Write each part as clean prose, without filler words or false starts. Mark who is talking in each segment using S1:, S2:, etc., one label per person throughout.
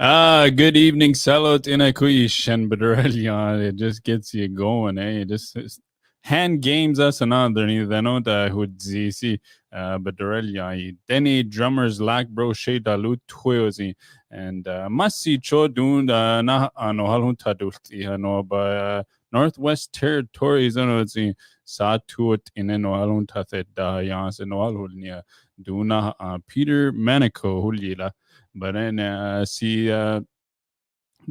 S1: Good evening, Salot Inakuishan Bedrelian. It just gets you going, eh? It just hand games us another Nidanota Hudzisi Bedrelia. Denny drummers lack bro shade alut twiozi and Masi Chodun na ano halunta dulti no ba Northwest Territories anozi sa tuot in no halunta da yans no alhulnia duna Peter Manico hulila. But then see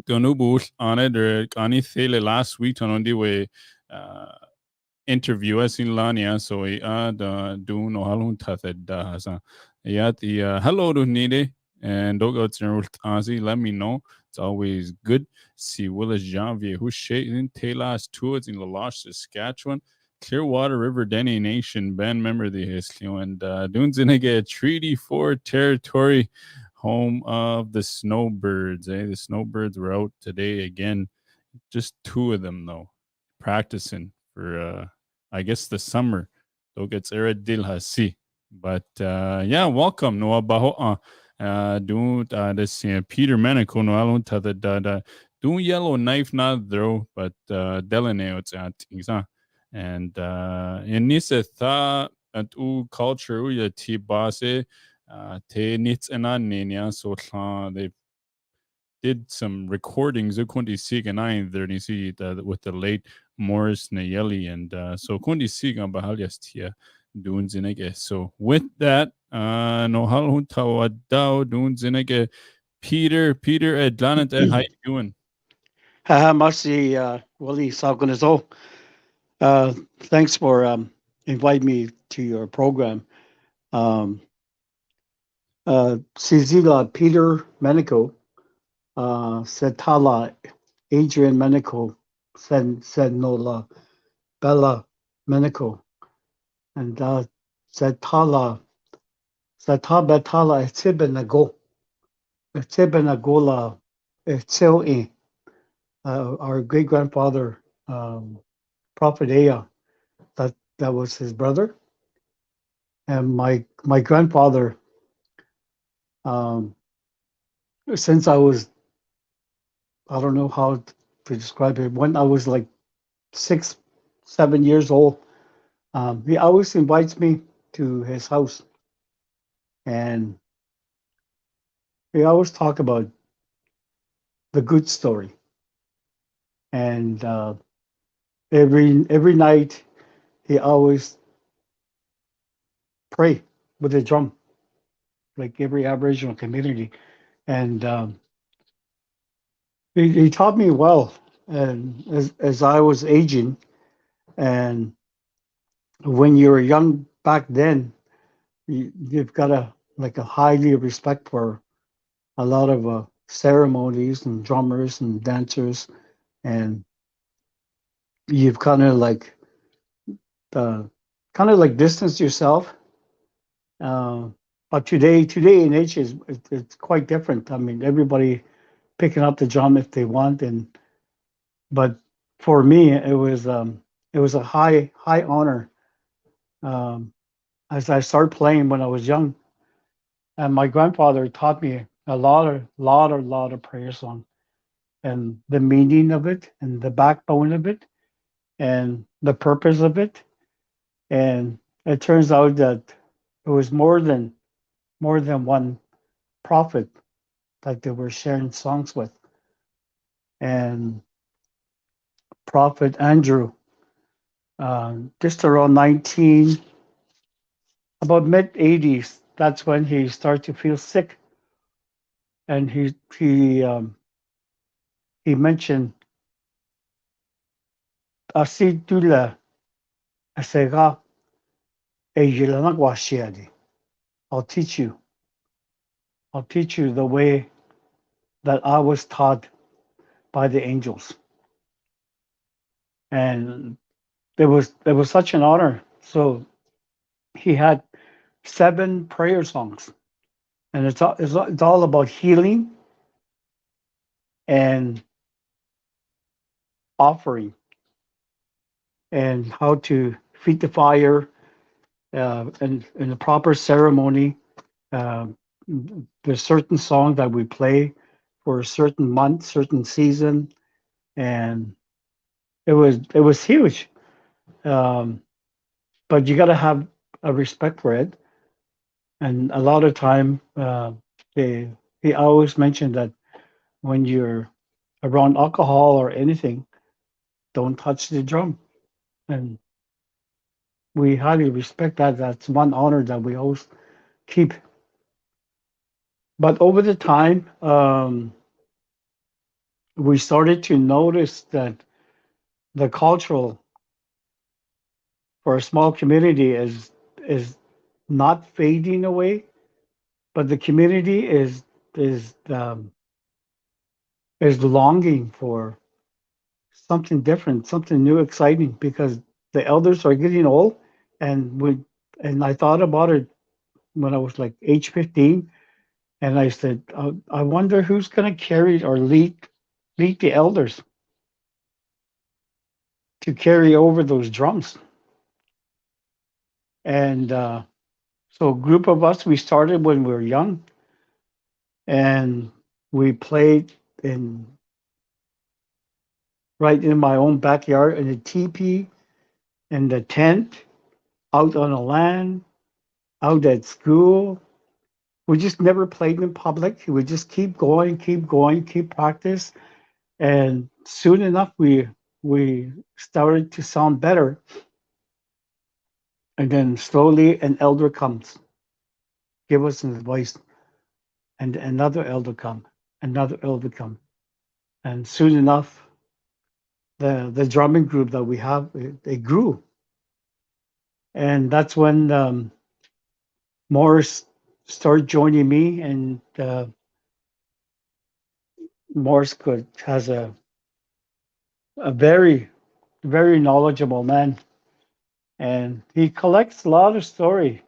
S1: Donubul on it or Kani Thele last week on the way interview us in Lania so do no halun tathed da hasa. Yat the hello to Nide and Dogots and let me know. It's always good. See Willis Janvier who's shading Taylor's tours in Laloche, Saskatchewan. Clearwater River Dene Nation band member of the history and Dunzinige Treaty 4 territory home of the snowbirds. The snowbirds were out today again. Just two of them though, practicing for I guess the summer. Though it's Era Dilhasi. But yeah, welcome Noah Baho. This Peter Manico no alun ta the doing yellow knife not though, but delineo it's at and in Nisa tha at u culture ya ti base te nits and so they did some recordings of Kundi Siga 9 there you see with the late Morris Nayeli and so Kundi Siga Bahalias Tia doing Zinege. So with that, no halunta dao doing Zinege. Peter Edlanet, how you doing?
S2: Merci, Willie Salgonazo. Thanks for inviting me to your program. Um, Sizila Peter Menico, Setala Adrian Menico, Senola Bella Menico, and Setala Betala Etibenagola Etil our great grandfather, Prophet Ea, that was his brother, and my grandfather. Um, since I don't know how to describe it. When I was like 6, 7 years old, he always invites me to his house, and he always talk about the good story. And every night, he always pray with a drum, like every Aboriginal community. And he taught me well. And as I was aging, and when you were young back then, you've got a highly respect for a lot of ceremonies and drummers and dancers, and you've uh, kind of like distance yourself. Uh, but today in age it's quite different. I mean, everybody picking up the drum if they want, and but for me it was a high honor um, as I started playing when I was young, and my grandfather taught me a lot of prayer song and the meaning of it and the backbone of it and the purpose of it. And it turns out that it was more than one prophet that they were sharing songs with. And Prophet Andrew, just around 19, about mid 80s, that's when he started to feel sick, and he mentioned asi tula asega e I'll teach you. I'll teach you the way that I was taught by the angels. And it was such an honor. So he had 7 prayer songs, and it's all about healing and offering and how to feed the fire and in the proper ceremony. Uh, there's certain songs that we play for a certain month, certain season, and it was huge. Um, but you got to have a respect for it, and a lot of time they he always mentioned that when you're around alcohol or anything, don't touch the drum, and we highly respect that. That's one honor that we always keep. But over the time, we started to notice that the cultural for a small community is not fading away, but the community is longing for something different, something new, exciting, because the elders are getting old, and we and I thought about it when I was like age 15, and I said, I wonder who's going to carry or lead the elders to carry over those drums. And so a group of us, we started when we were young, and we played in right in my own backyard in a teepee, in the tent, out on the land, out at school. We just never played in public. We just keep going, keep practice, and soon enough we started to sound better. And then slowly an elder comes, give us an advice, and another elder come, and soon enough the drumming group that we have they grew, and that's when Morris started joining me, and Morris could has a very knowledgeable man, and he collects a lot of story,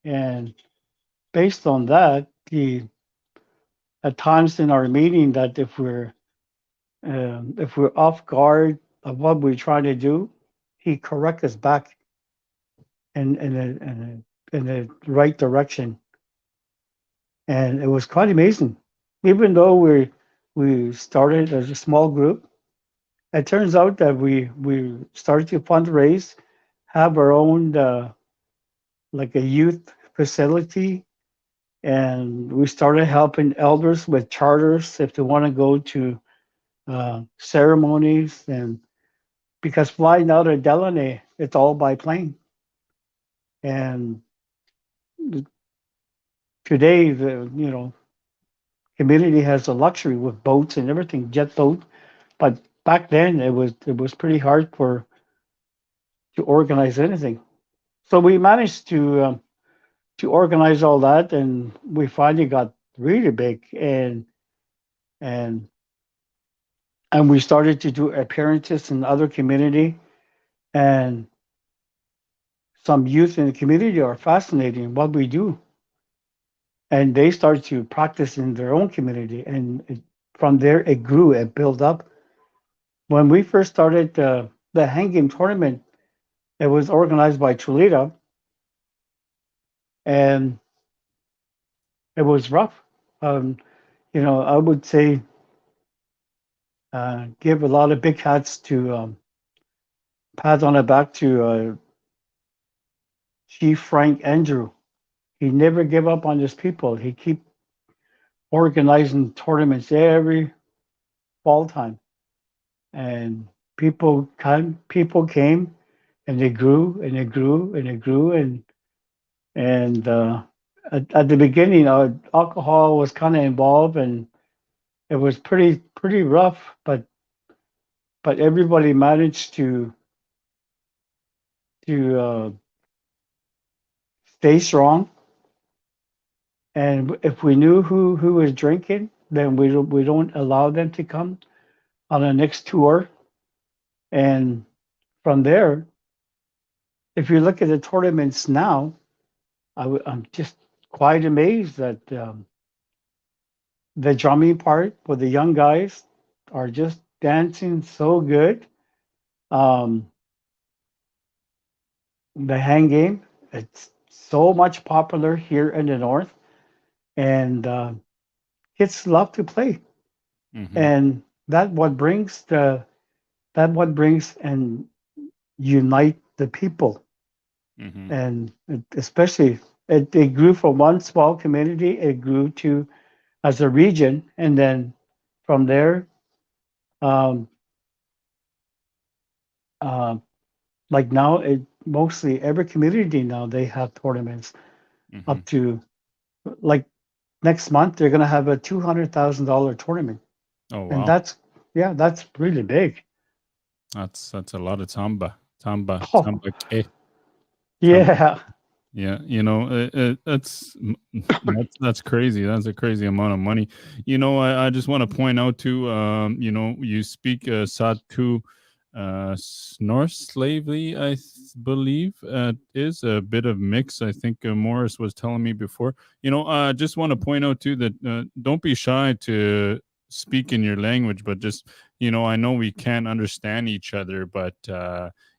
S2: and based on that, he at times in our meeting that if we're off guard of what we're trying to do, he correct us back in the right direction, and it was quite amazing. Even though we started as a small group, it turns out that we started to fundraise, have our own like a youth facility, and we started helping elders with charters if they want to go to ceremonies, and because flying out of Delaney, it's all by plane, and today the community has a luxury with boats and everything, jet boat, but back then it was pretty hard for to organize anything. So we managed to organize all that, and we finally got really big, and and we started to do appearances in other community, and some youth in the community are fascinated in what we do, and they started to practice in their own community, and from there it grew, it built up. When we first started the hang game tournament, it was organized by Chulita, and it was rough. Um, I would say give a lot of big hats to pat on the back to Chief Frank Andrew. He never gave up on his people. He keep organizing tournaments every fall time, and people came, and they grew and it grew and it grew, and at the beginning, alcohol was kind of involved, and it was pretty rough, but everybody managed to stay strong. And if we knew who was drinking, then we don't allow them to come on the next tour. And from there, if you look at the tournaments now, I'm just quite amazed that the drumming part for the young guys are just dancing so good. Um, the hang game, it's so much popular here in the north, and kids love to play.
S1: Mm-hmm.
S2: and that what brings and unite the people,
S1: Mm-hmm.
S2: and especially it grew from one small community, it grew to as a region, and then from there, um, uh, like now, it mostly every community now they have tournaments
S1: Mm-hmm.
S2: up to, like, next month they're gonna have a $200,000 tournament,
S1: Oh
S2: and
S1: wow.
S2: that's really big.
S1: That's a lot of tamba. Tamba.
S2: Oh
S1: Tamba ke. Tamba.
S2: yeah.
S1: Yeah, that's crazy. That's a crazy amount of money. I just want to point out too. You speak Satu Norse slavely, believe is a bit of mix. I think Morris was telling me before. Just want to point out too that don't be shy to speak in your language, but just I know we can't understand each other, but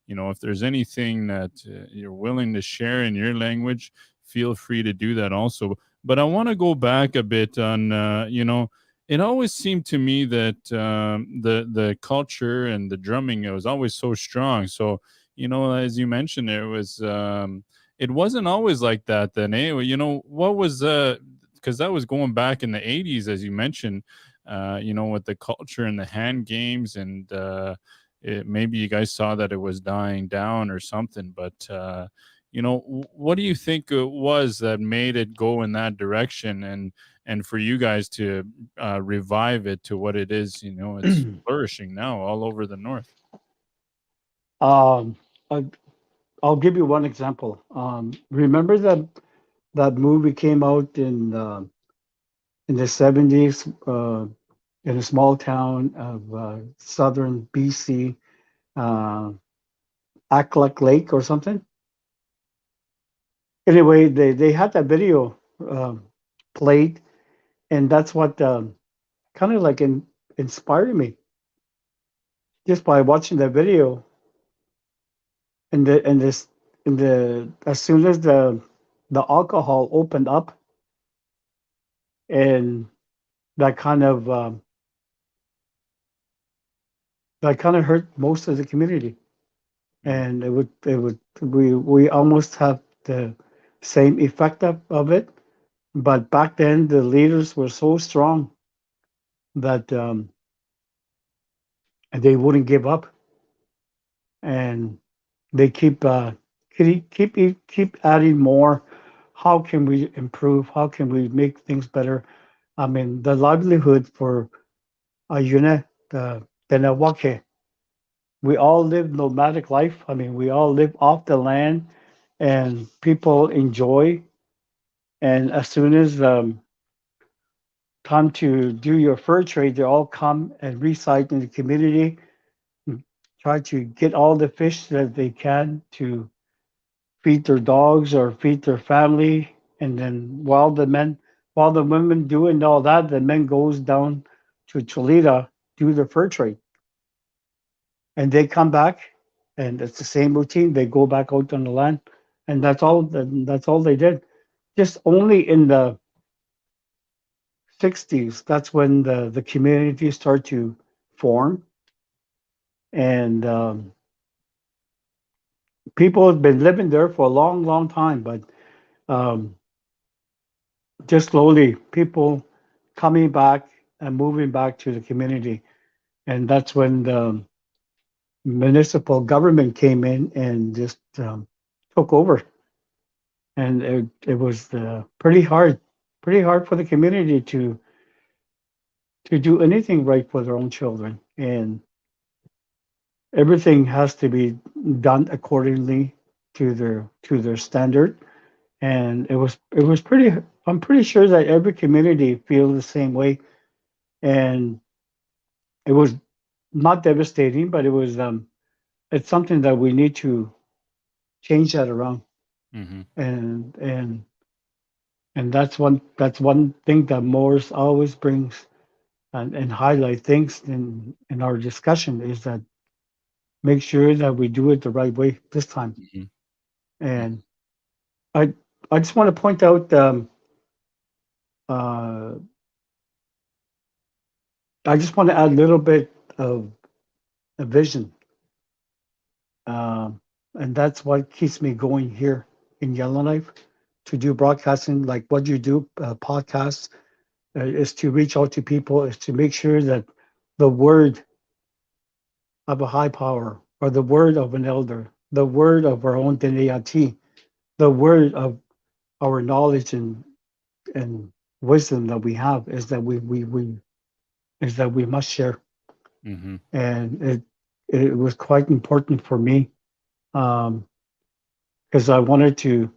S1: if there's anything that you're willing to share in your language, feel free to do that also. But I want to go back a bit on it always seemed to me that the culture and the drumming, it was always so strong. So as you mentioned, it wasn't always like that then. What was because that was going back in the 80s, as you mentioned, with the culture and the hand games, and maybe you guys saw that it was dying down or something. But what do you think it was that made it go in that direction, and for you guys to revive it to what it is? It's flourishing now all over the north.
S2: um, I, I'll give you one example. Remember that movie came out in the 70s, in a small town of southern BC, uh, Aklak Lake or something. Anyway, they had that video played, and that's what kind of like inspired me just by watching that video. And as soon as the alcohol opened up, and that kind of um, that kind of hurt most of the community,
S1: Mm,
S2: and it would we almost have the same effect of it. But back then, the leaders were so strong that they wouldn't give up, and they keep adding more. How can we improve? How can we make things better? I mean, the livelihood for Ayune, the Benawake, we all live nomadic life. I mean, we all live off the land, and people enjoy. And as soon as time to do your fur trade, they all come and reside in the community, and try to get all the fish that they can to feed their dogs or feed their family. And then while the women doing all that, the men goes down to Cholita, do the fur trade, and they come back, and it's the same routine. They go back out on the land, and that's all they did. Just only in the 60s, that's when the community start to form, and people have been living there for a long, long time, but um, just slowly people coming back and moving back to the community. And that's when the municipal government came in and just took over. And it was pretty hard for the community to do anything right for their own children. And everything has to be done accordingly to their standard. And it was pretty. I'm pretty sure that every community feels the same way. And it was not devastating, but it's something that we need to change that around.
S1: mm-hmm.
S2: And that's one thing that Morris always brings and highlight things in our discussion, is that make sure that we do it the right way this time.
S1: Mm-hmm.
S2: And I I just want to point out uh, I just want to add a little bit of a vision, um, and that's what keeps me going here in Yellowknife to do broadcasting like what you do, podcasts, is to reach out to people, is to make sure that the word of a high power or the word of an elder, the word of our own Dene Yati, the word of our knowledge and wisdom that we have is that we is that we must share.
S1: Mm-hmm.
S2: And it was quite important for me um, because I wanted to.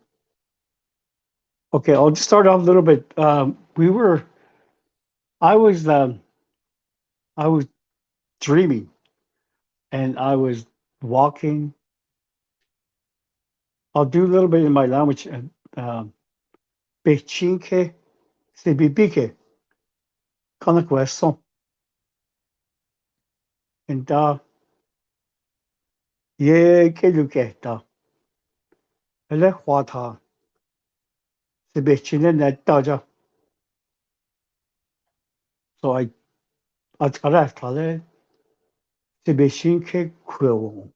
S2: Okay, I'll just start off a little bit. We were, I was, I was dreaming, and I was walking. I'll do a little bit in my language. Bechinke, sibibike, kanakweson, and ye keluke da, ele huata, sibichine net daja. So I tara tale, sibichinke quill,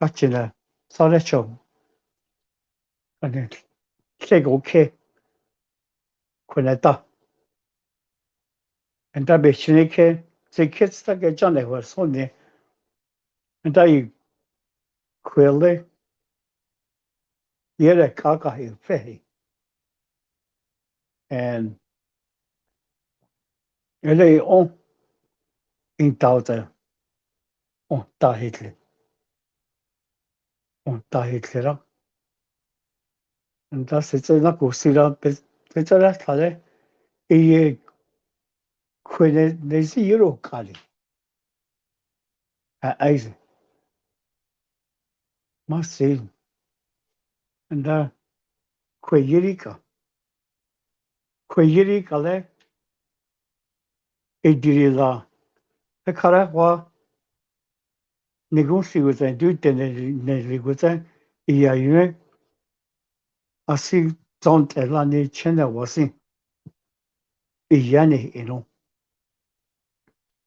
S2: gachina, salecho, and then seg quineta, and da bechinike, the kids that get John was Sunday, and I quille, yere kaka fehi, and ele in daughter on da Hitler, on da Hitler, and that's it's a go see that, but it's a tale, a quille, they see Euro Kali, I must see, and Quayirika le, a dirila, a carawa, negotiate with a dude, and with a EIU, I see don't elani chena was in, Iyani,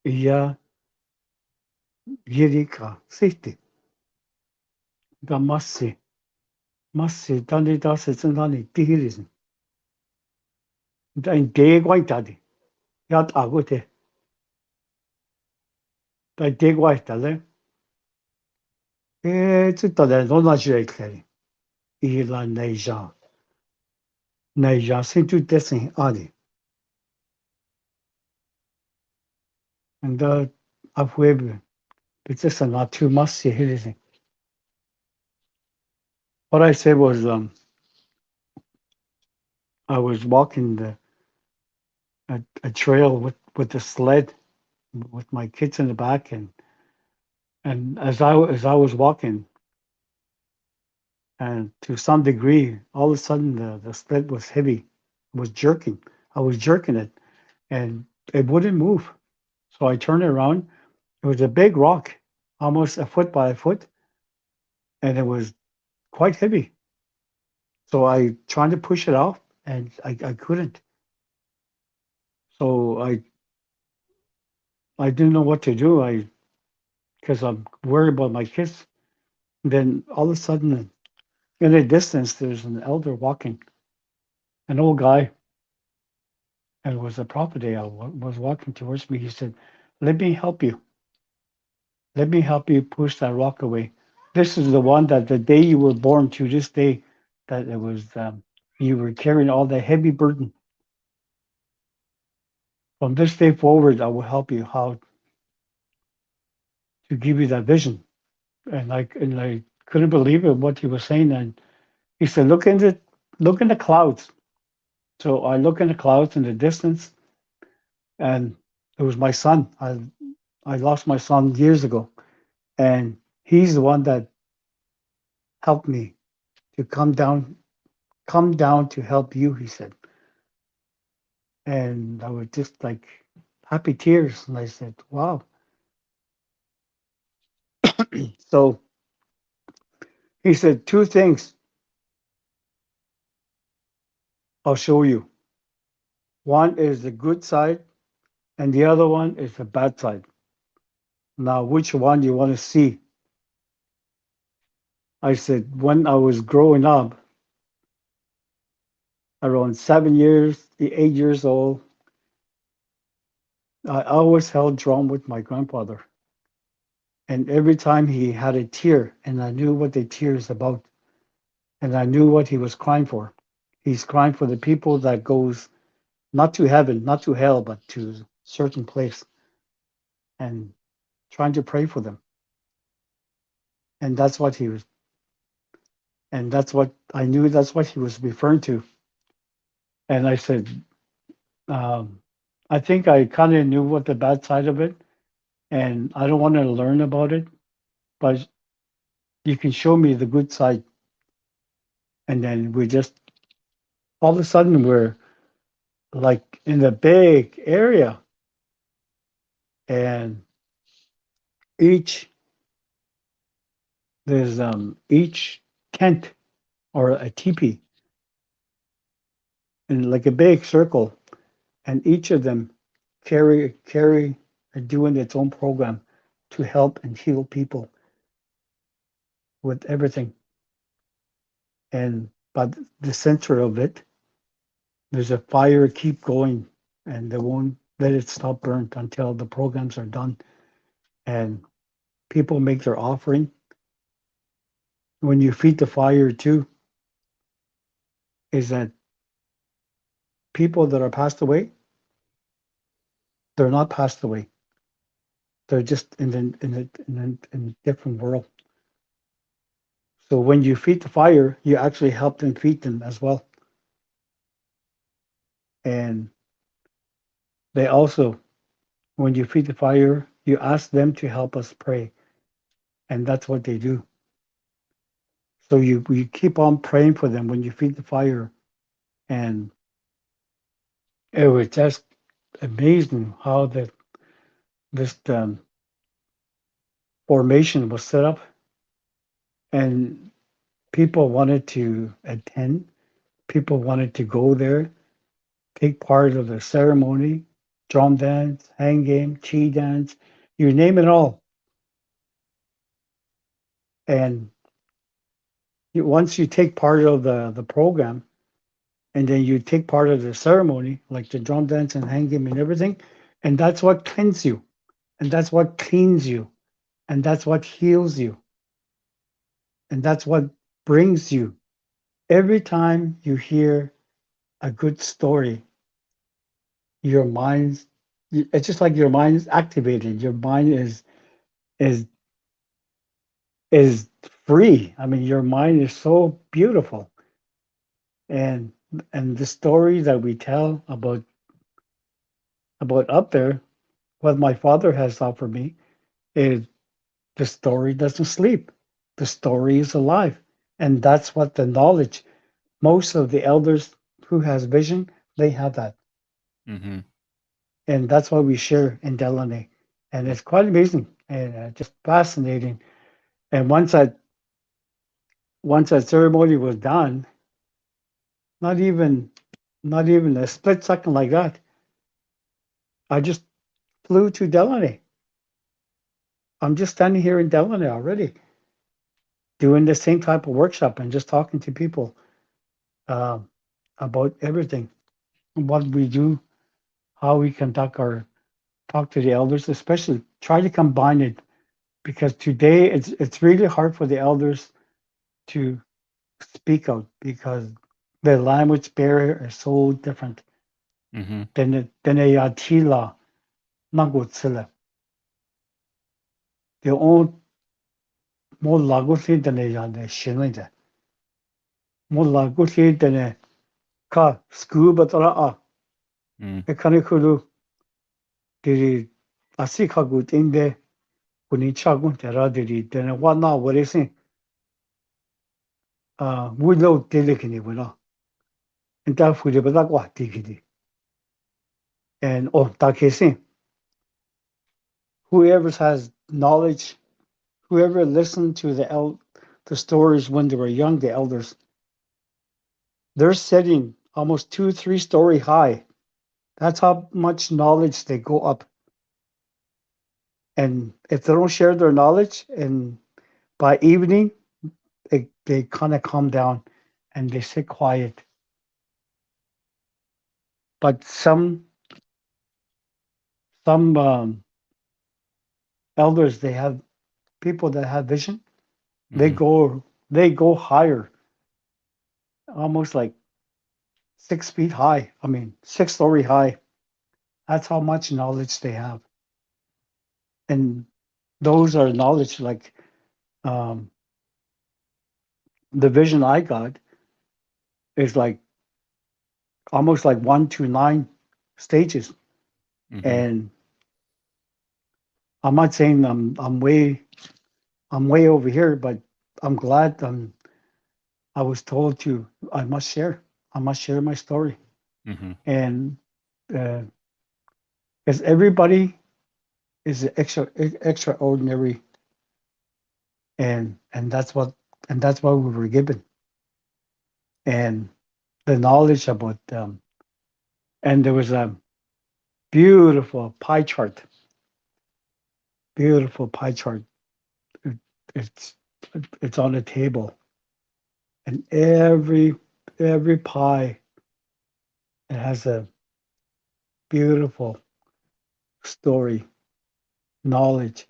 S2: Iya Yirika, city, the Massi, Dani das it's nani, Dihirism, then day white daddy, Yat Agute, the day white daddy, it's a dollar, no naturally, Ila Neja, Sintu Dessing Adi, and I've waved, but this is not too Massi Hirism. What I said was, I was walking a trail with the sled with my kids in the back, and as I was walking, and to some degree, all of a sudden the sled was heavy, it was jerking. I was jerking it, and it wouldn't move. So I turned it around. It was a big rock, almost a foot by a foot, and it was quite heavy. So I tried to push it off, and I couldn't. So I didn't know what to do. I because I'm worried about my kids. Then all of a sudden, in the distance, there's an elder walking, an old guy, and it was a prophet. Was walking towards me. He said, "Let me help you. Let me help you push that rock away. This is the one that the day you were born to this day, that it was you were carrying all the heavy burden. From this day forward, I will help you how to give you that vision." And I couldn't believe it what he was saying. And he said, look in the clouds." So I look in the clouds in the distance, and it was my son. I lost my son years ago, and he's the one that helped me to come down to help you. He said, and I was just like happy tears, and I said, "Wow." So he said, "Two things I'll show you. One is the good side, and the other one is the bad side. Now, which one you want to see? I said, when I was growing up, around 7 years, 8 years old, I always held drum with my grandfather. And every time he had a tear, and I knew what the tear is about, and I knew what he was crying for. He's crying for the people that goes not to heaven, not to hell, but to certain place, and trying to pray for them. And that's what he was, and that's what I knew. That's what he was referring to. And I said, um, I think I kind of knew what the bad side of it, and I don't want to learn about it, but you can show me the good side. And then we just all of a sudden we're like in a big area, and each there's each tent or a teepee in like a big circle, and each of them carry are doing its own program to help and heal people with everything. And but the center of it, there's a fire keep going, and they won't let it stop burnt until the programs are done. And people make their offering. When you feed the fire too, is that people that are passed away, they're not passed away. They're just in a different world. So when you feed the fire, you actually help them feed them as well. And they also, when you feed the fire, you ask them to help us pray, and that's what they do. So you keep on praying for them when you feed the fire, and it was just amazing how this formation was set up, and people wanted to attend. People wanted to go there, take part of the ceremony, drum dance, hang game, chi dance, you name it all. And once you take part of the program, and then you take part of the ceremony, like the drum dance and hang game and everything, and that's what cleanses you, and that's what cleans you, and that's what heals you, and that's what brings you. Every time you hear a good story, your mind's it's just like your mind is activated. Your mind is is free. I mean, your mind is so beautiful, and the story that we tell about up there, what my father has offered me is the story doesn't sleep. The story is alive, and that's what the knowledge. Most of the elders who has vision, they have that,
S1: Mm-hmm.
S2: and that's what we share in Delaney, and it's quite amazing and just fascinating. And once that ceremony was done, not even not even a split second like that, I just flew to Delaney. I'm just standing here in Delaney already, doing the same type of workshop and just talking to people uh, about everything, what we do, how we conduct our talk to the elders, especially try to combine it because today it's really hard for the elders to speak out because the language barrier is so different.
S1: Mm-hmm.
S2: Dene Yati la nango tsila. The old mo lagusi dene yane shinlinja. Mo lagusi dene ka scuba tara
S1: Mm.
S2: e kanikulu diri asika gut inde kuni chagun tera diri dene wana waresin wilo delikini wala. And that food but that what digidi. And oh takesin. Whoever has knowledge, whoever listened to the stories when they were young, the elders, they're sitting almost 2, 3 story high That's how much knowledge they go up. And if they don't share their knowledge, and by evening, they kind of calm down and they sit quiet. But some elders, they have people that have vision. They
S1: Mhm.
S2: go they go higher, almost like 6 feet high. I mean, 6 story high. That's how much knowledge they have. And those are knowledge like um, the vision I got is like almost like 1 to 9 stages.
S1: Mhm.
S2: And I'm not saying I'm way over here, but I'm glad I was told to I must share my story.
S1: Mhm.
S2: And because everybody is extraordinary, and that's what we were given, and the knowledge about them. And there was a beautiful pie chart, beautiful pie chart. It, it's it's on the table, and every pie, it has a beautiful story, knowledge,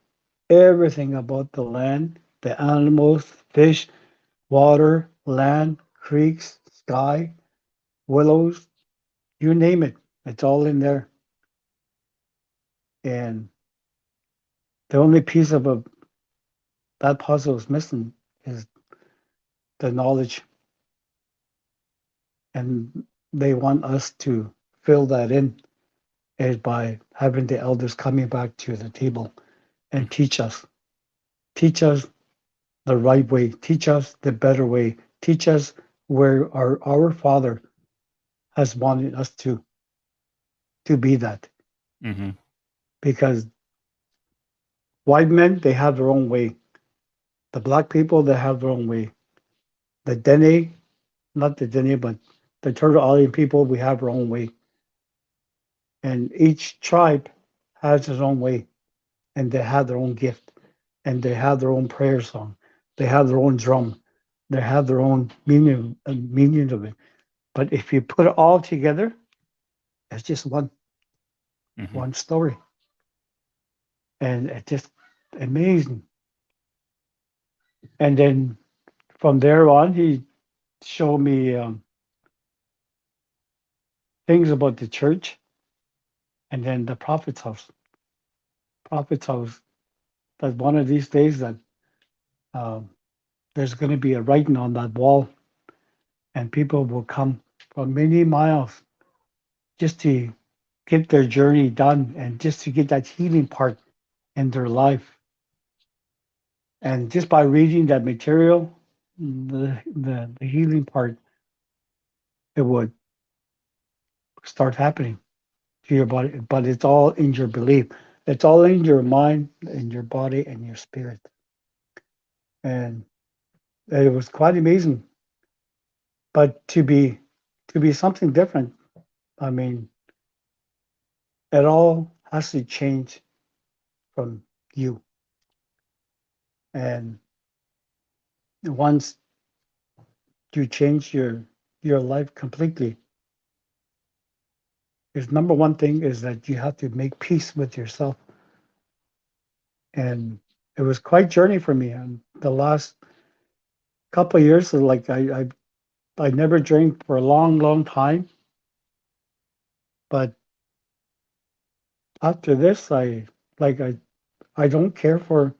S2: everything about the land, the animals, fish, water, land, creeks, sky, willows, you name it. It's all in there. And the only piece of that puzzle is missing is the knowledge. And they want us to fill that in is by having the elders coming back to the table and teach us the right way, teach us the better way, teach us where our Father has wanted us to be that.
S1: Mhm.
S2: Because white men, they have their own way. The black people, they have their own way. The Dene, not the Dene, but the Turtle Island people, we have our own way. And each tribe has its own way, and they have their own gift, and they have their own prayer song. They have their own drum. They have their own meaning of it. But if you put it all together, it's just
S1: Mhm.
S2: one story, and it's just amazing. And then from there on, he showed me things about the church, and then the prophet's house. Prophet's house. That one of these days that um, there's going to be a writing on that wall, and people will come from many miles just to get their journey done and just to get that healing part in their life. And just by reading that material, the healing part, it would start happening to your body. But it's all in your belief. It's all in your mind, in your body, and your spirit. And it was quite amazing. But to be something different, I mean, it all has to change from you. And once you change your life completely, is number one thing is that you have to make peace with yourself. And it was quite journey for me. And the last couple of years, like I never drank for a long time. But after this, like I don't care for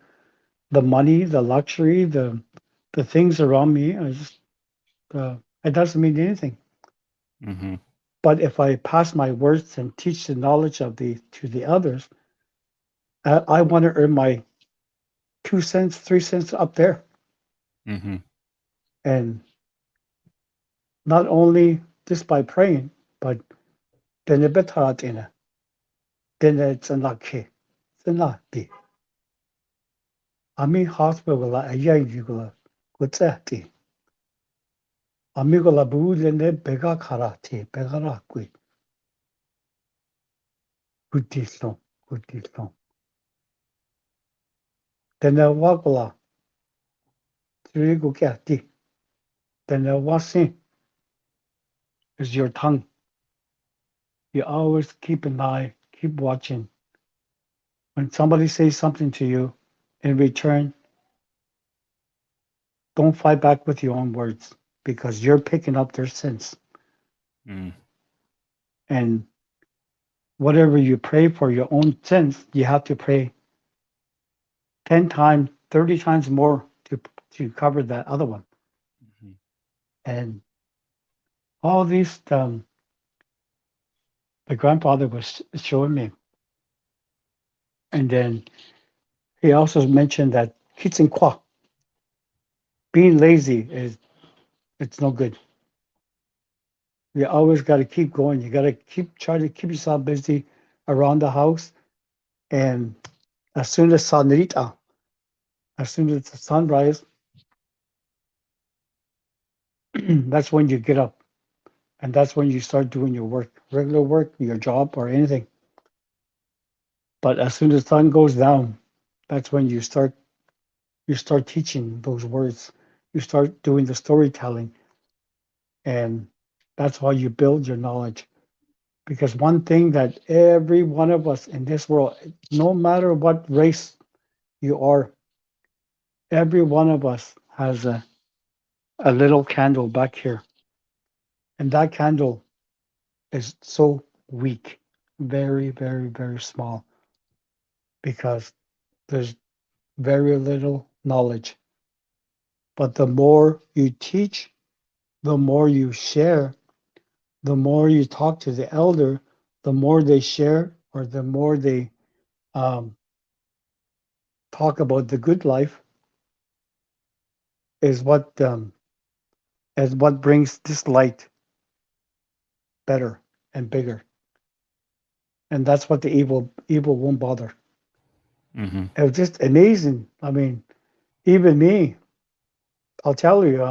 S2: the money, the luxury, the things around me. I just it doesn't mean anything.
S1: Mhm.
S2: But if I pass my words and teach the knowledge of the to the others, I want to earn my 2 cents, 3 cents up there.
S1: Mhm.
S2: And not only just by praying, but then betatina, then it's a lucky. It's a lucky. Ami hospital la ayayugula. What's that? Amigo la bu then bega karate, bega rakui. Buddhism, Buddhism. Then the wakala, three gukati. Then the wasin is your tongue. You always keep an eye, keep watching. When somebody says something to you, in return, don't fight back with your own words because you're picking up their sins.
S1: Mm.
S2: And whatever you pray for your own sins, you have to pray 10 times, 30 times more to cover that other one.
S1: Mhm.
S2: And all these, the grandfather was showing me. And then he also mentioned that kitchen kwa, being lazy is it's no good. You always got to keep going. You got to keep try to keep yourself busy around the house. And as soon as sunrita, as soon as the sunrise, that's when you get up, and that's when you start doing your work, regular work, your job, or anything. But as soon as the sun goes down, that's when you start teaching those words. You start doing the storytelling, and that's how you build your knowledge. Because one thing that every one of us in this world, no matter what race you are, every one of us has a little candle back here. And that candle is so weak, very, very, very small, because there's very little knowledge. But the more you teach, the more you share, the more you talk to the elder, the more they share or the more they um, talk about the good life is what brings this light better and bigger. And that's what the evil won't bother.
S1: Mhm.
S2: It was just amazing. I mean, even me, I'll tell you,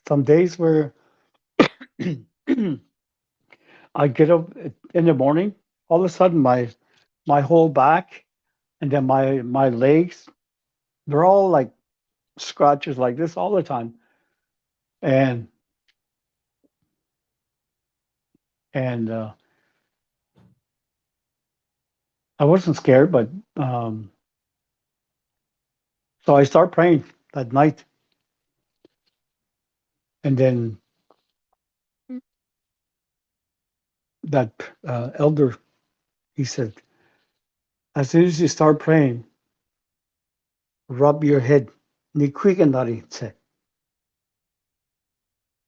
S2: some days where I get up in the morning, all of a sudden my whole back and then my legs, they're all like scratches like this all the time. And and I wasn't scared, but um, so I start praying that night, and then that elder he said, as soon as you start praying, rub your head, ni quickandari said,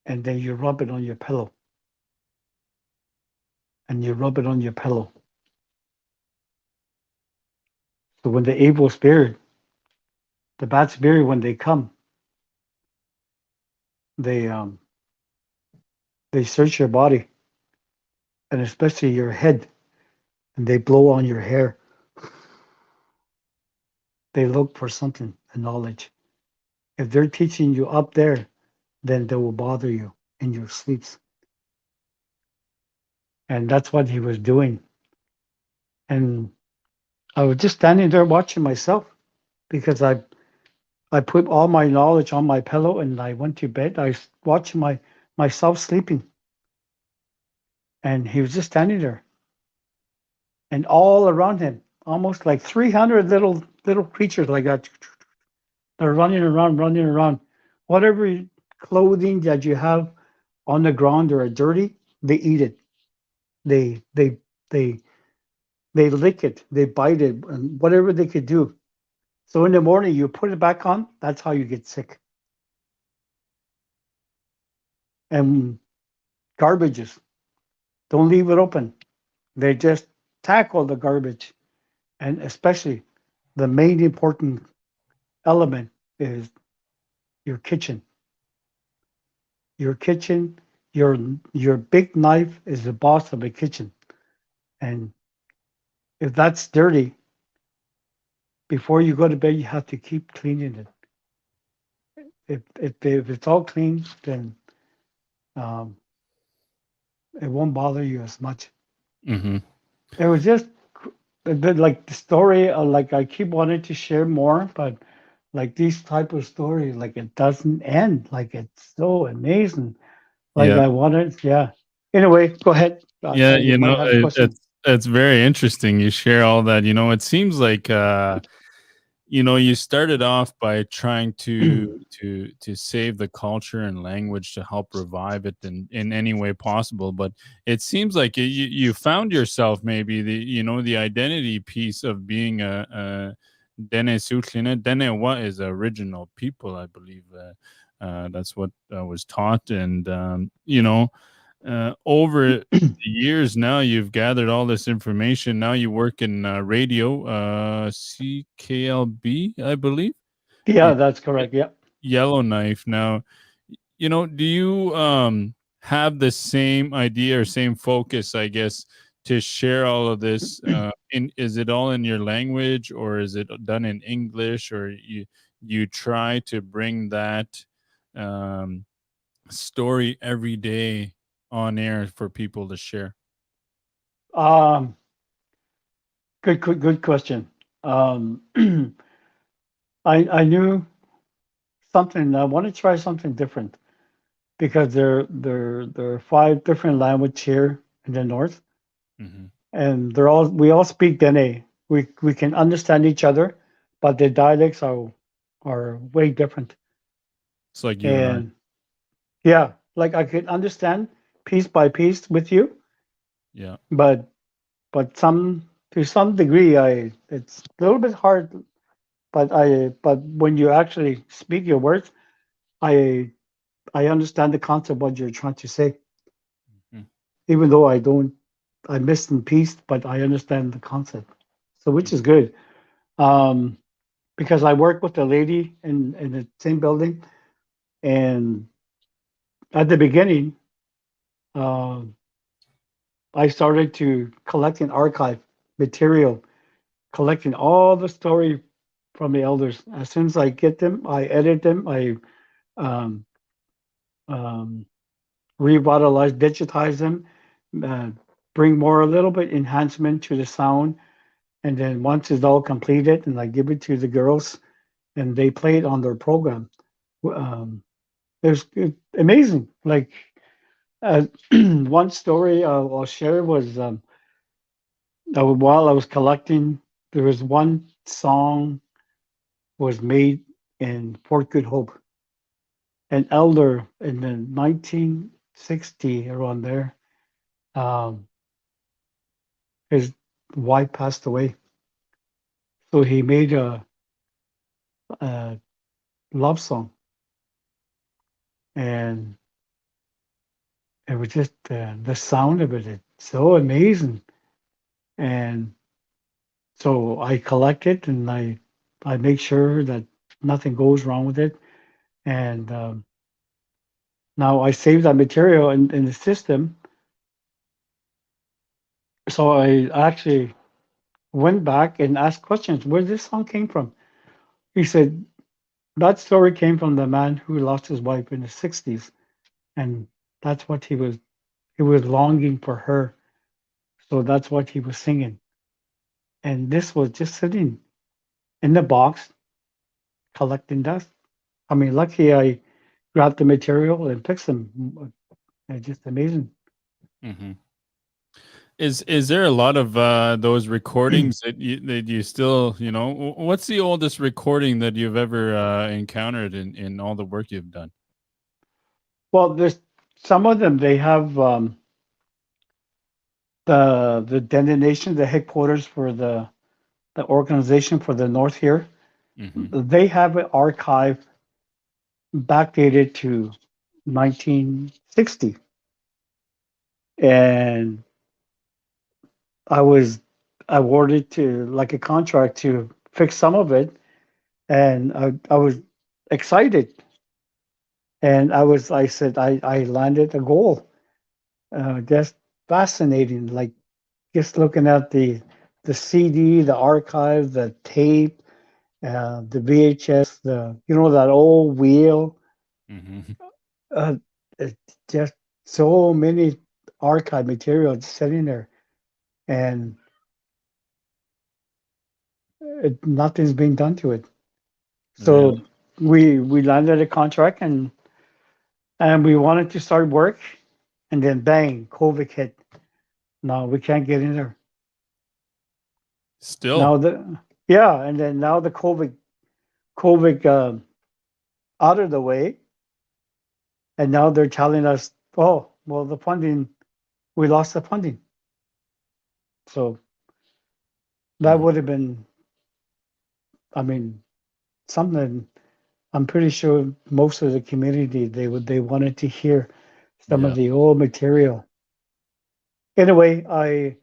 S2: and then you rub it on your pillow, and you rub it on your pillow. So when the evil spirit, the bad spirit, when they come, they um they search your body and especially your head, and they blow on your hair. They look for something, a knowledge. If they're teaching you up there, then they will bother you in your sleeps. And that's what he was doing. And I was just standing there watching myself because I put all my knowledge on my pillow and I went to bed. I was watching myself sleeping, and he was just standing there, and all around him, almost like 300 little creatures like that. They're running around, running around. Whatever clothing that you have on the ground or are dirty, they eat it. They they they they lick it. They bite it, and whatever they could do. So in the morning, you put it back on. That's how you get sick. And garbages, don't leave it open. They just tackle the garbage, and especially the main important element is your kitchen. Your kitchen, your big knife is the boss of the kitchen. And if that's dirty, before you go to bed, you have to keep cleaning it. If it's all clean, then um, it won't bother you as much.
S1: Mhm.
S2: It was just a bit like the story. Like I keep wanting to share more, but like these type of stories, like it doesn't end. Like it's so amazing. Like
S1: Yeah.
S2: I wanted, yeah. Anyway, go ahead.
S1: Yeah,
S2: You might have a question.
S1: it's very interesting you share all that. It seems like you started off by trying to save the culture and language to help revive it in any way possible, but it seems like you found yourself, maybe the identity piece of being a Dene Sutlina. Dene what is original people, I believe. That's what was taught, and over the years now you've gathered all this information. Now you work in radio, CKLB, I believe,
S2: Yeah,
S1: in
S2: that's correct. Yeah.
S1: Yellowknife. Now, do you have the same idea or same focus, I guess, to share all of this? Is it all in your language, or is it done in English, or you try to bring that um, story every day on air for people to share?
S2: Um, good question. I knew something. I want to try something different because there are five different language here in the north,
S1: Mhm.
S2: and we all speak Dene. We can understand each other, but the dialects are way different.
S1: It's like you and I.
S2: And yeah, like I could understand piece by piece with you,
S1: Yeah.
S2: but some to some degree, I it's a little bit hard. But when you actually speak your words, I I understand the concept what you're trying to say,
S1: Mhm.
S2: even though I don't I missed in piece, but I understand the concept. So which is good. Um, because I work with a lady in the same building, and at the beginning, uh, I started to collect and archive material, collecting all the story from the elders. As soon as I get them, I edit them, I um, um, revitalize, digitize them, uh, bring more a little bit enhancement to the sound, and then once it's all completed, and I give it to the girls, and they play it on their program. Um, it's amazing. Like one story I'll share was while I was collecting, there was one song was made in Fort Good Hope. An elder in the 1960 around there, um, his wife passed away, so he made a love song, and it was just the sound of it. It's so amazing, and so I collect it and I make sure that nothing goes wrong with it, and now I save that material in the system. So I actually went back and asked questions where this song came from. He said that story came from the man who lost his wife in the 60s, and that's what he was longing for her. So that's what he was singing. And this was just sitting in the box collecting dust. I mean, lucky I grabbed the material and fixed them. It's just amazing.
S1: Mhm. Is there a lot of those recordings that you still, what's the oldest recording that you've ever encountered in all the work you've done?
S2: Well, there's some of them. They have the designation, the headquarters for the organization for the North here.
S1: Mhm.
S2: They have an archive backdated to 1960, and I was awarded to like a contract to fix some of it, and I was excited, and I said I landed a goal. Just fascinating, like just looking at the CD, the archive, the tape, the VHS, the that old wheel.
S1: Mhm.
S2: Uh, it's just so many archive material sitting there, and nothing's being done to it.
S1: Yeah.
S2: So we landed a contract, and we wanted to start work, and then bang, COVID hit. No, we can't get in there.
S1: Still.
S2: Now the Yeah, and then now the COVID out of the way, and now they're telling us, oh, well, the funding, we lost the funding. So that
S1: Mm.
S2: would have been, I mean, something. I'm pretty sure most of the community, they wanted to hear some of
S1: Yeah.
S2: the old material. Anyway, I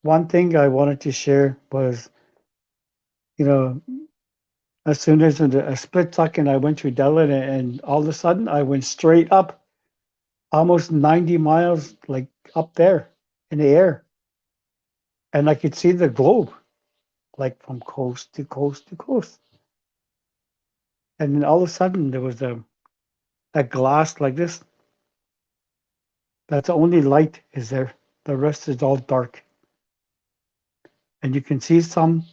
S2: one thing I wanted to share was, you know, as soon as a split second I went through Delaware, and all of a sudden I went straight up, almost 90 miles, like up there in the air, and I could see the globe, like from coast to coast to coast. And then all of a sudden there was a glass like this. That's the only light is there. The rest is all dark, and you can see some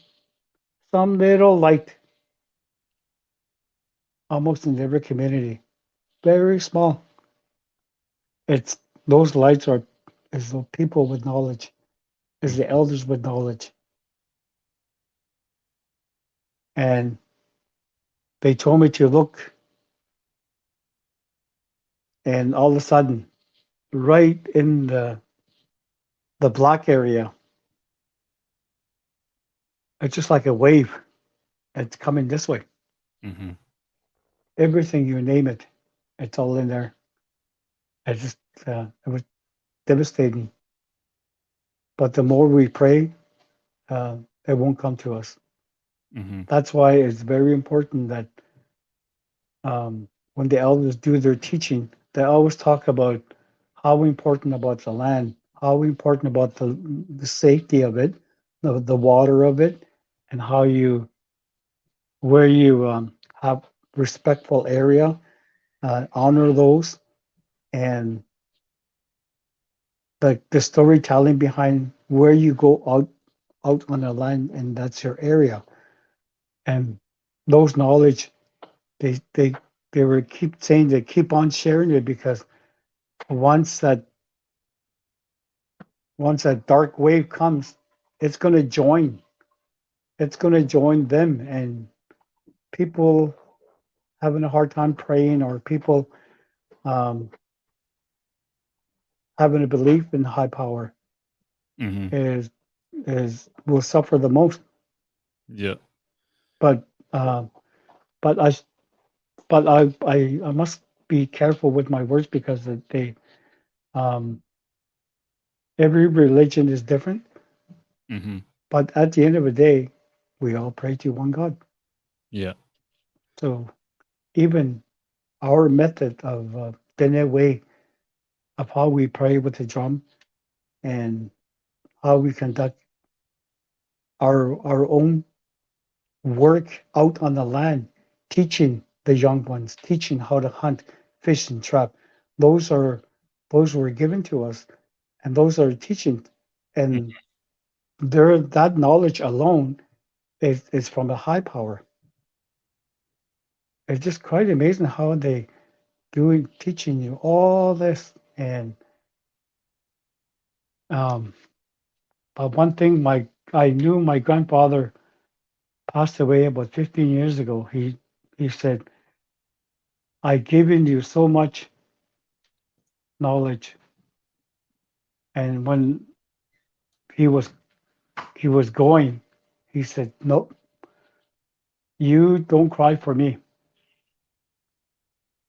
S2: little light almost in every community. Very small. It's those lights are is the people with knowledge, is the
S1: Mhm.
S2: elders with knowledge. And they told me to look, and all of a sudden, right in the black area, it's just like a wave. It's coming this way.
S1: Mhm.
S2: Everything you name it, it's all in there. I just it was devastating. But the more we pray, it won't come to us.
S1: Mhm.
S2: That's why it's very important that when the elders do their teaching, they always talk about how important about the land, how important about the safety of it, the water of it, and how you where you have respectful area, honor those, and the storytelling behind where you go out on the land, and that's your area, and those knowledge they they they were keep saying they keep on sharing it because once that once that dark wave comes, it's going to join. It's going to join them, and people having a hard time praying, or people um, having a belief in high power
S1: Mhm.
S2: is will suffer the most.
S1: Yeah.
S2: But uh, but I I must be careful with my words because they um, every religion is different.
S1: Mhm.
S2: But at the end of the day, we all pray to one God.
S1: Yeah.
S2: So even our method of Dene way of how we pray with the drum and how we conduct our own work out on the land, teaching the young ones, teaching how to hunt, fish, and trap. Those are those were given to us, and those are teaching,
S1: Mhm.
S2: and there that knowledge alone is from a high power. It's just quite amazing how they doing teaching you all this. And um, but one thing, my I knew my grandfather passed away about 15 years ago. He said, "I've given you so much knowledge," and when he was he was going, he said, "No, you don't cry for me.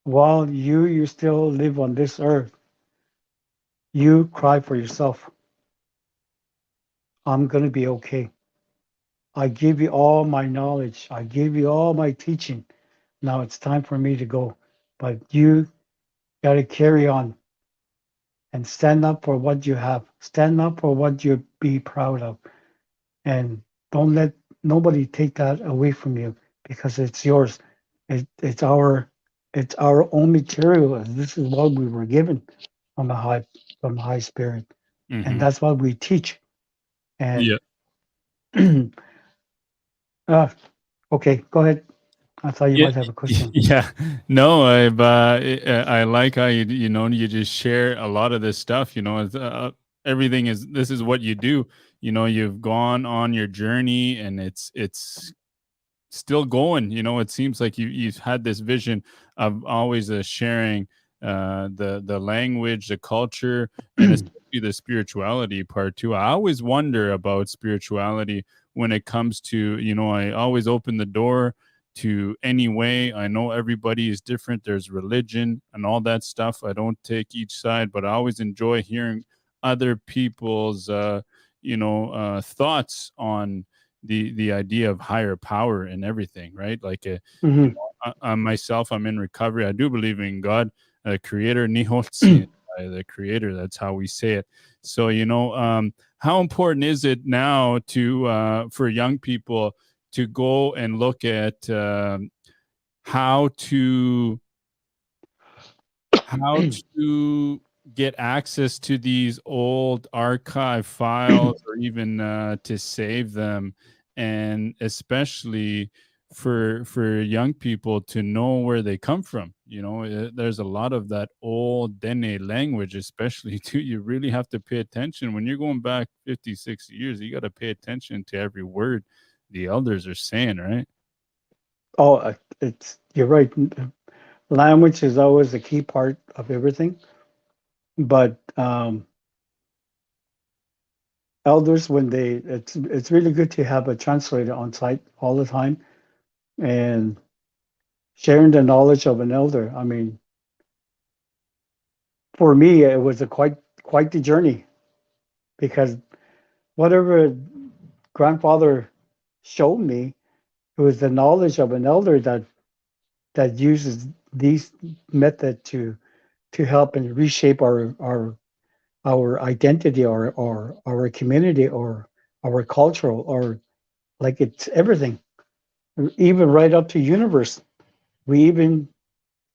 S2: While you still live on this earth, you cry for yourself. I'm gonna be okay. I give you all my knowledge. I give you all my teaching. Now it's time for me to go. But you got to carry on and stand up for what you have. Stand up for what you be proud of. And don't let nobody take that away from you because it's yours. It's our own material. And this is what we were given from the high spirit. And
S1: Mhm.
S2: that's what we teach. And
S1: Yeah.
S2: uh, okay, go ahead. I thought you
S1: Yeah,
S2: might have a question.
S1: yeah. No, I like how you just share a lot of this stuff. Everything is this is what you do. You've gone on your journey, and it's still going. It seems like you've had this vision of always sharing the language, the culture, and especially the spirituality part too. I always wonder about spirituality when it comes to, I always open the door to any way. I know everybody is different. There's religion and all that stuff. I don't take each side, but I always enjoy hearing other people's thoughts on the idea of higher power and everything, right? Like,
S2: Hmm.
S1: myself, I'm in recovery. I do believe in God, creator, nihotsi, the creator. That's how we say it. So, how important is it now to for young people to go and look at how to how to get access to these old archive files, or even to save them, and especially for young people to know where they come from. There's a lot of that old Dene language, especially too. You really have to pay attention when you're going back 50, 60 years. You got to pay attention to every word the elders are saying, right?
S2: Oh, it's you're right. Language is always a key part of everything, but elders when they it's really good to have a translator on site all the time and sharing the knowledge of an elder. I mean, for me, it was a quite the journey because whatever grandfather showed me, it was the knowledge of an elder that uses these method to help and reshape our identity or our community or our cultural or like it's everything, even right up to universe. We even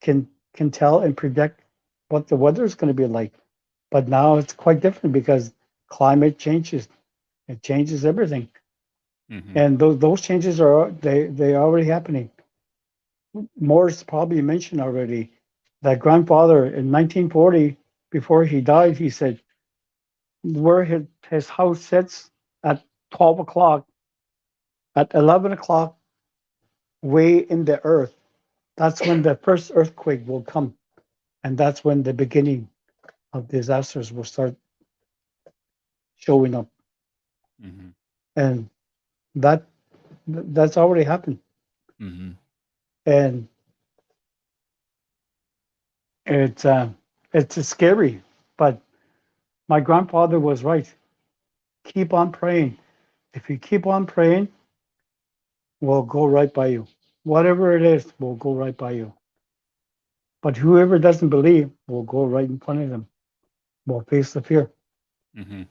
S2: can tell and predict what the weather is going to be like. But now it's quite different because climate changes. It changes everything,
S1: Mm-hmm.
S2: and those changes are they already happening. Morris probably mentioned already that grandfather in 1940, before he died, he said where his house sits at 12 o'clock, at 11 o'clock, way in the earth. That's when the first earthquake will come, and that's when the beginning of disasters will start showing up.
S1: Mm-hmm.
S2: And that that's already happened.
S1: Mm-hmm.
S2: And it's it's scary, but my grandfather was right. Keep on praying. If you keep on praying, we'll go right by you. Whatever it is, will go right by you. But whoever doesn't believe will go right in front of them. Will face the fear.
S1: Mm-hmm.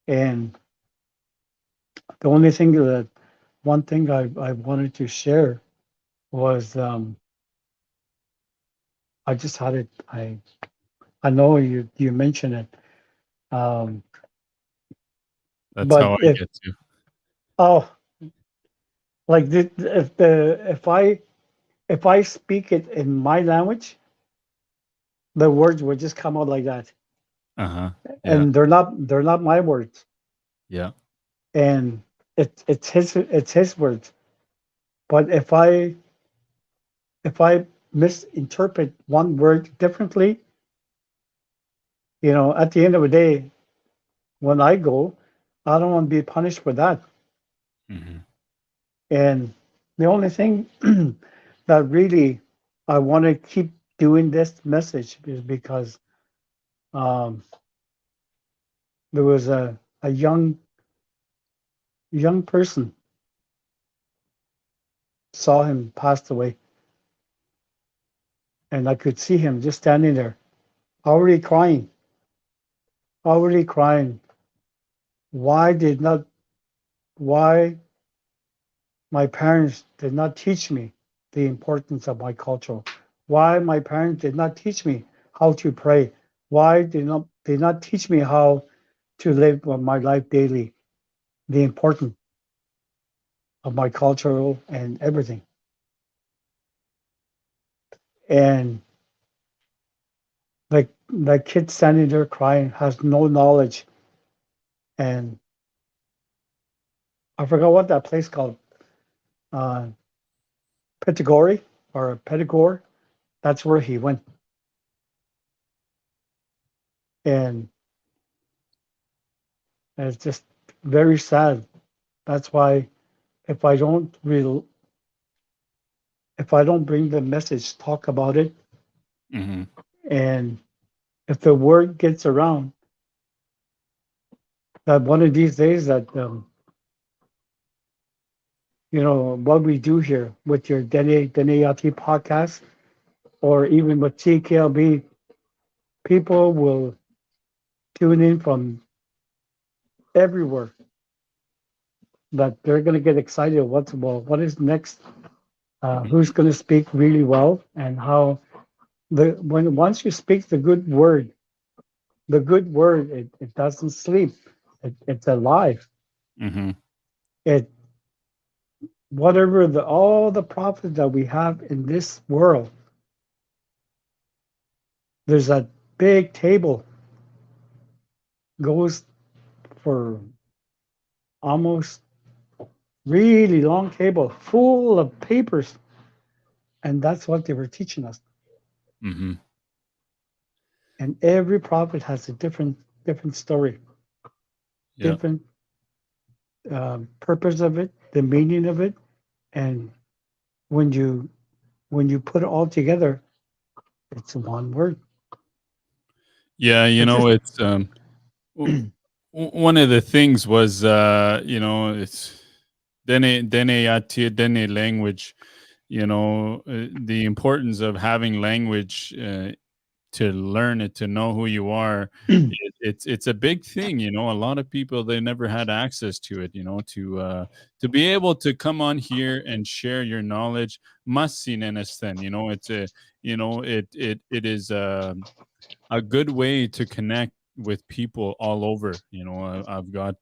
S2: And the only thing that one thing I wanted to share was I just had it. I know you mentioned it. Um,
S1: That's how
S2: but
S1: I
S2: if
S1: get to.
S2: oh, like if I speak it in my language, the words would just come out like that,
S1: Uh-huh. Yeah.
S2: and they're not my words,
S1: Yeah.
S2: and it's his words. But if I misinterpret one word differently, at the end of the day, when I go, I don't want to be punished for that.
S1: Mm-hmm.
S2: And the only thing that really I want to keep doing this message is because um, there was a young person saw him passed away, and I could see him just standing there, already crying, already crying. Why did not why my parents did not teach me the importance of my culture? Why my parents did not teach me how to pray? Why did not teach me how to live my life daily? the importance of my cultural and everything. And like that kid standing there crying has no knowledge. And I forgot what that place called, uh, Pitagori or Petigore. That's where he went. And it's just very sad. That's why if I don't real if I don't bring the message, talk about it,
S1: Mm-hmm.
S2: and if the word gets around that one of these days that what we do here with your Dene Yati podcast or even with TKLB, people will tune in from everywhere. That they're going to get excited. What is next? Who's going to speak really well, and how the when once you speak the good word it doesn't sleep. It's alive.
S1: Mm-hmm.
S2: It whatever the all the prophets that we have in this world, there's a big table goes for almost really long table full of papers, and that's what they were teaching us.
S1: Mm-hmm.
S2: And every prophet has a different story,
S1: Yeah.
S2: different purpose of it, the meaning of it, and when you put it all together, it's one word.
S1: Yeah,
S2: It's just
S1: it's w- one of the things was it's Dene Yati, Dene language, the importance of having language, to learn it, to know who you are. It's a big thing. A lot of people, they never had access to it, to be able to come on here and share your knowledge. Masin then, it's a it is a good way to connect with people all over. I've got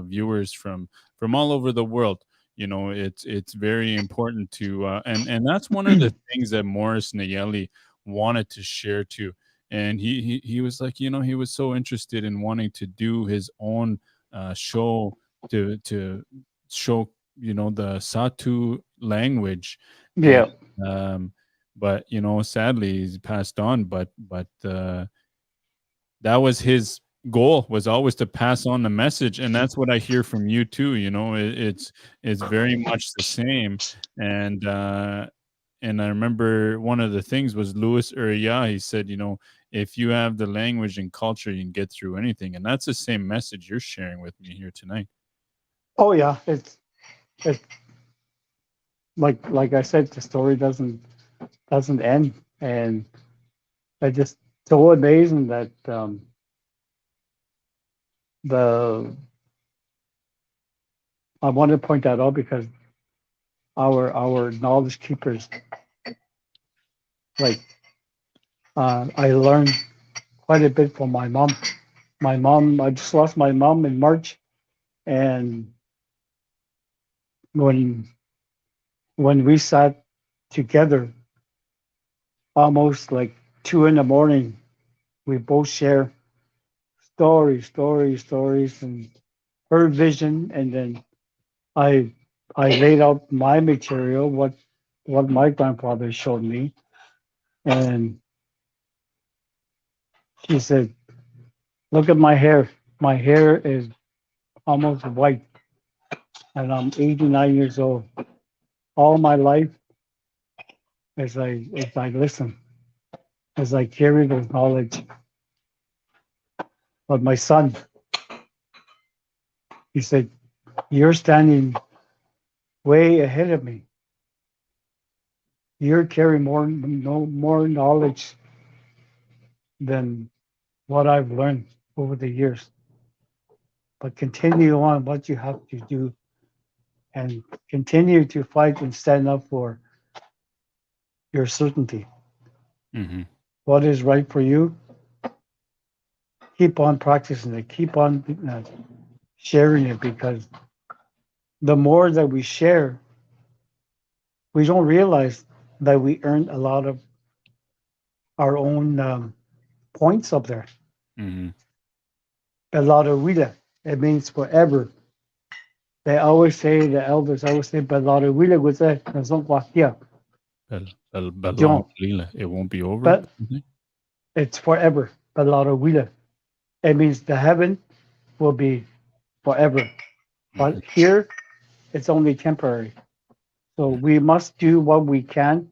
S1: viewers from all over the world. It's very important to and that's one of the things that Morris Nayeli wanted to share too. And he was like, he was so interested in wanting to do his own show to show, the Satu language. And
S2: yeah.
S1: um but sadly he's passed on. But that was his goal, was always to pass on the message. And that's what I hear from you too. It's very much the same. And I remember one of the things was Louis Uriah. He said, if you have the language and culture, you can get through anything. And that's the same message you're sharing with me here tonight.
S2: Oh yeah. It's like I said, the story doesn't end, and I just so amazing that the I want to point that out because our knowledge keepers, like I learned quite a bit from my mom. My mom, I just lost my mom in March, and when we sat together, almost like 2 in the morning, we both share stories, and her vision, and then I I laid out my material, what my grandfather showed me, and she said, "Look at my hair. My hair is almost white, and I'm 89 years old. All my life, as I listen, as I carry the knowledge." But my son, he said, "You're standing way ahead of me. You're carrying more knowledge than what I've learned over the years. But continue on what you have to do, and continue to fight and stand up for your certainty.
S1: Hmm.
S2: What is right for you, keep on practicing it. Keep on sharing it, because the more that we share, we don't realize that we earn a lot of our own points up there.
S1: Mm-hmm.
S2: A lot of vida. It means forever. They always say, the elders always say, but a lot of vida with that.
S1: Belong, Lila. It won't be over.
S2: But it's forever. But a lot of vida. It means the heaven will be forever.
S1: Mm-hmm.
S2: But here, it's only temporary. So we must do what we can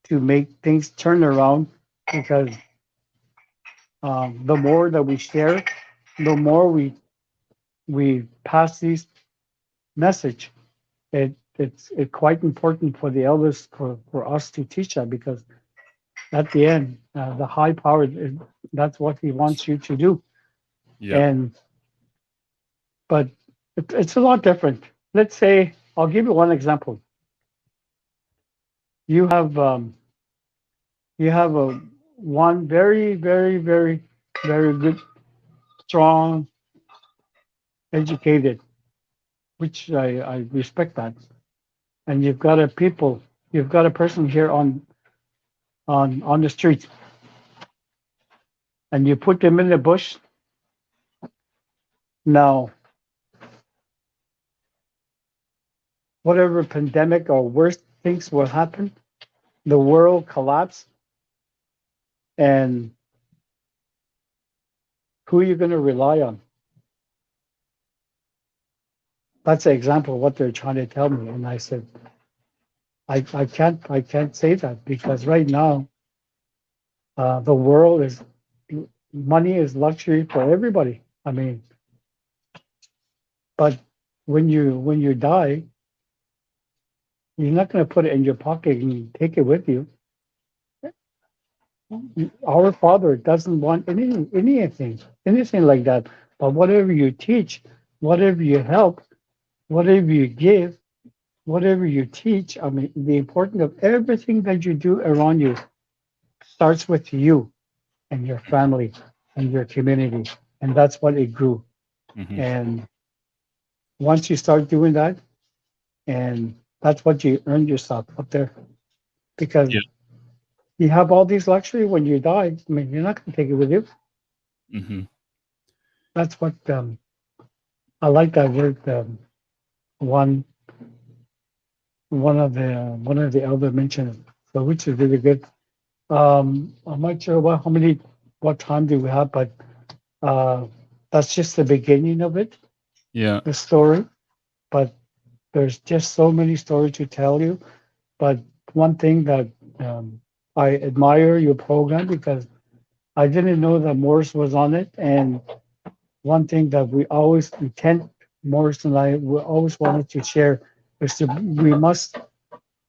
S2: to make things turn around, because the more that we share, the more we pass these message. It's quite important for the elders, for us to teach that, because at the end, the high power, that's what he wants you to do.
S1: Yeah.
S2: And but it's a lot different. Let's say, I'll give you one example. You have a one very, very, very, very good, strong, educated, which I respect that. And you've got a person here on the street, and you put them in the bush. Now, whatever pandemic or worse things will happen, the world collapse, and who are you going to rely on? That's an example of what they're trying to tell me. And I said, I can't say that, because right now, the world is, money is luxury for everybody. I mean, but when you die, you're not going to put it in your pocket and take it with you. Our Father doesn't want anything like that. But whatever you teach, whatever you help, whatever you give, whatever you teach, I mean, the importance of everything that you do around you starts with you and your family and your community. And that's what it grew.
S1: Mm-hmm.
S2: And once you start doing that, and that's what you earn yourself up there, because
S1: Yeah.
S2: you have all these luxury when you die. I mean, you're not going to take it with you.
S1: Mm-hmm.
S2: That's what I like that word. One one of the elder mentioned it, so which is really good. I'm not sure what time do we have, but uh, that's just the beginning of it,
S1: Yeah.
S2: the story. But there's just so many stories to tell you. But one thing that I admire your program, because I didn't know that Morris was on it, and one thing that we always intend, Morris and I, we always wanted to share, is to we must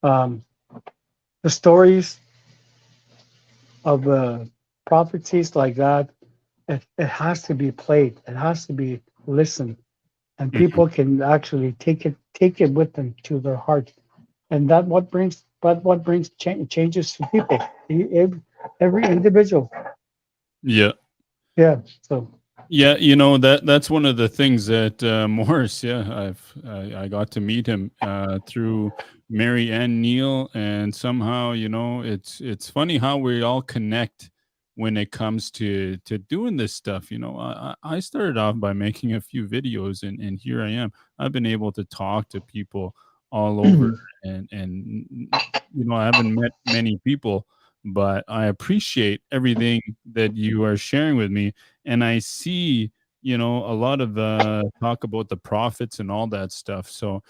S2: um, the stories of prophecies like that. It has to be played. It has to be listened, and
S1: Mm-hmm.
S2: people can actually take it with them to their heart, and what brings changes to people. Every individual.
S1: Yeah.
S2: Yeah. So
S1: Yeah, that's one of the things that Morris. Yeah, I got to meet him through Mary Ann Neal, and somehow it's funny how we all connect when it comes to doing this stuff. I started off by making a few videos, and here I am. I've been able to talk to people all over, and I haven't met many people, but I appreciate everything that you are sharing with me, and I see a lot of talk about the prophets and all that stuff. So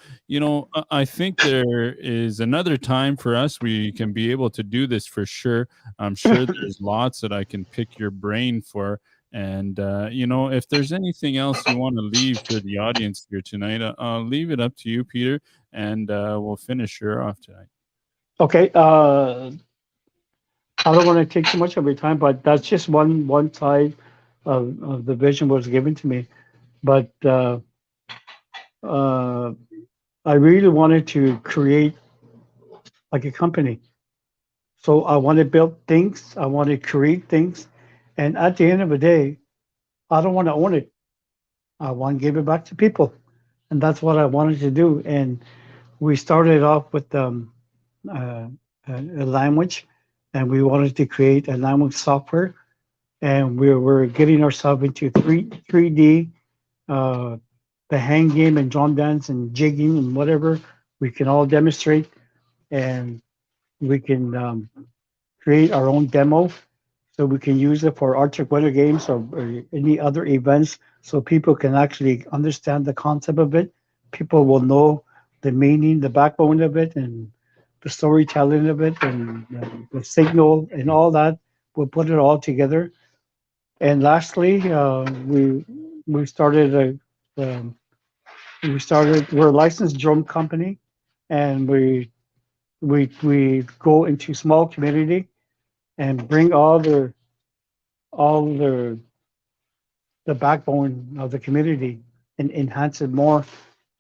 S1: I think there is another time for us we can be able to do this for sure. I'm sure there's lots that I can pick your brain for. And if there's anything else you want to leave for the audience here tonight, I'll leave it up to you, Peter, and we'll finish her off tonight.
S2: okay, I don't want to take too much of your time, but that's just one side of the vision was given to me. But uh, I really wanted to create like a company. So I want to build things. I want to create things, and at the end of the day, I don't want to own it. I want to give it back to people, and that's what I wanted to do. And we started off with uh, a language, and we wanted to create a language software, and we were getting ourselves into 3D, uh, the hang game and drum dance and jigging and whatever we can all demonstrate, and we can create our own demo so we can use it for Arctic Winter Games or any other events so people can actually understand the concept of it. People will know the meaning, the backbone of it, and the storytelling of it, and the signal and all that. We'll put it all together. And lastly, we started we're a licensed drone company, and we go into small community and bring all the backbone of the community and enhance it more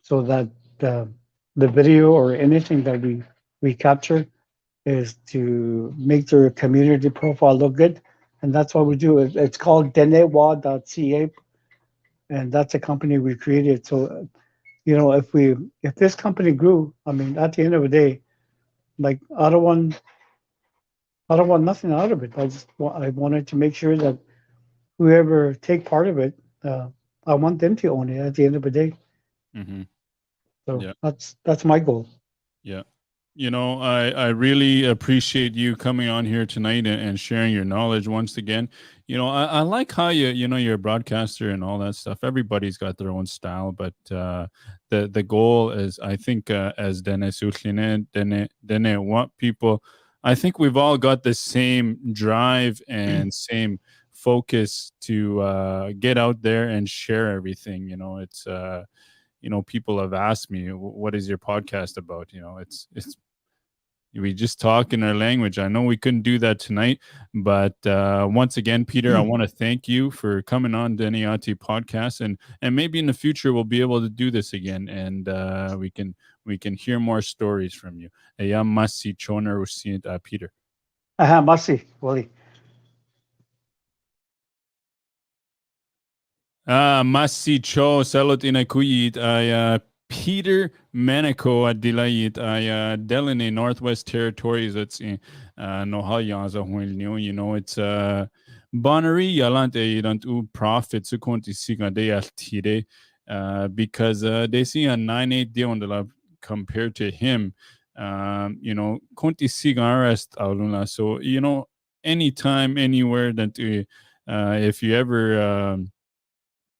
S2: so that the the video or anything that we capture is to make their community profile look good. And that's what we do. It's called denewa.ca, and that's a company we created. So, if this company grew, I mean, at the end of the day, like I don't want nothing out of it. I wanted to make sure that whoever take part of it, uh, I want them to own it at the end of the day.
S1: Hmm.
S2: So
S1: Yeah.
S2: that's my goal.
S1: Yeah. I really appreciate you coming on here tonight and sharing your knowledge once again. I like how you're a broadcaster and all that stuff. Everybody's got their own style, but the goal is, I think, as Dene Sutlinen, Dene want people. I think we've all got the same drive and same focus to get out there and share everything. It's people have asked me, what is your podcast about? It's we just talk in our language. I know we couldn't do that tonight, but once again, Peter, I want to thank you for coming on Dene Yati podcast, and maybe in the future we'll be able to do this again, and we can hear more stories from you. Ayam masi chona rusiet, Peter.
S2: Aha, Masi, Wally.
S1: Masi cho salot inakuyit ay Peter Benagho at Dilayit ay Delane Northwest Territories. It's in Nohayaza Huilnyo. It's Bonnery Yalante don't u profit su konti siga de altire because they see a 9-8 deal on the lab compared to him. Konti siga arrest aluna. So, anytime, anywhere that if you ever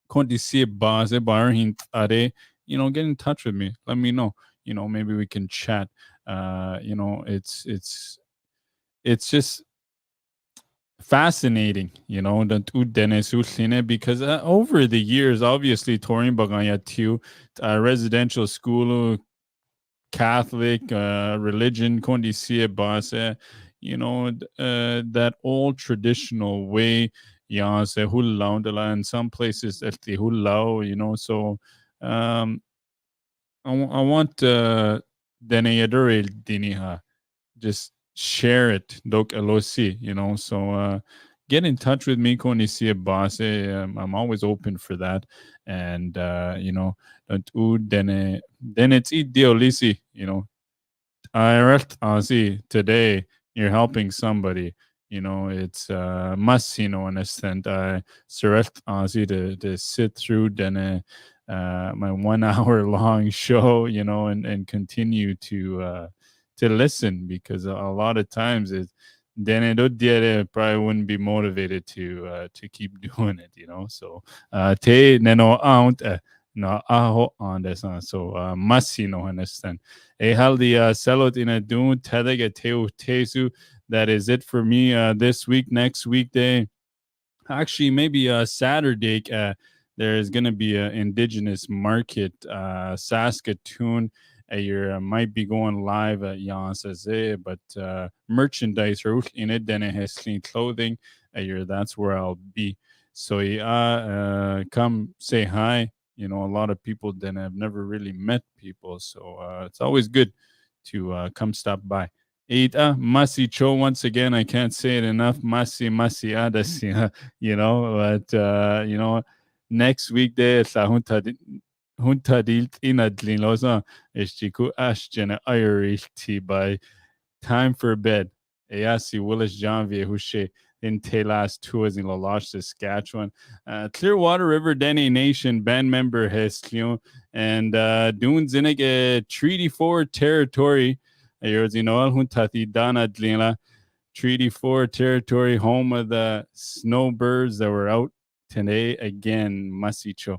S1: Conti see base bar hint are, get in touch with me. Let me know. Maybe we can chat. It's just fascinating, that udene sulline because over the years, obviously, touring bagaya too, residential school, Catholic religion, kondi see base, that old traditional way. Yeah, se hullau and some places at the hullau, so um, I want Dene Yadore Diniha just share it, dok alosi, so get in touch with me, koni see a boss. I'm always open for that, and don't then it's ideolisi, I see today you're helping somebody. It's must understand. I surrect to sit through then my 1 hour long show, and continue to listen because a lot of times it then it probably wouldn't be motivated to keep doing it, So te neno out no aho on this so must understand a healthy selot in a dun tedega teu tesu. That is it for me this week. Next weekday, actually maybe Saturday, there is going to be an indigenous market, Saskatoon. You might be going live at Yansaze, but merchandise in it, then it has clean clothing. That's where I'll be. So come say hi. A lot of people then have never really met people, so it's always good to come stop by. Ita Masi Cho, once again, I can't say it enough. Masi Masi Adasi, but next weekday sa hunta dilt inadlin losa ishtiku ashjana irilti by time for bed. Ayasi Willis Janvier Hushe in Telas Tours in La Loche, Saskatchewan. Clearwater River Dene Nation band member Heslion and Dune Zinig Treaty 4 territory. Ayorzinoal Huntati Dana Dlina. Treaty 4 territory, home of the snowbirds that were out today again, Masicho.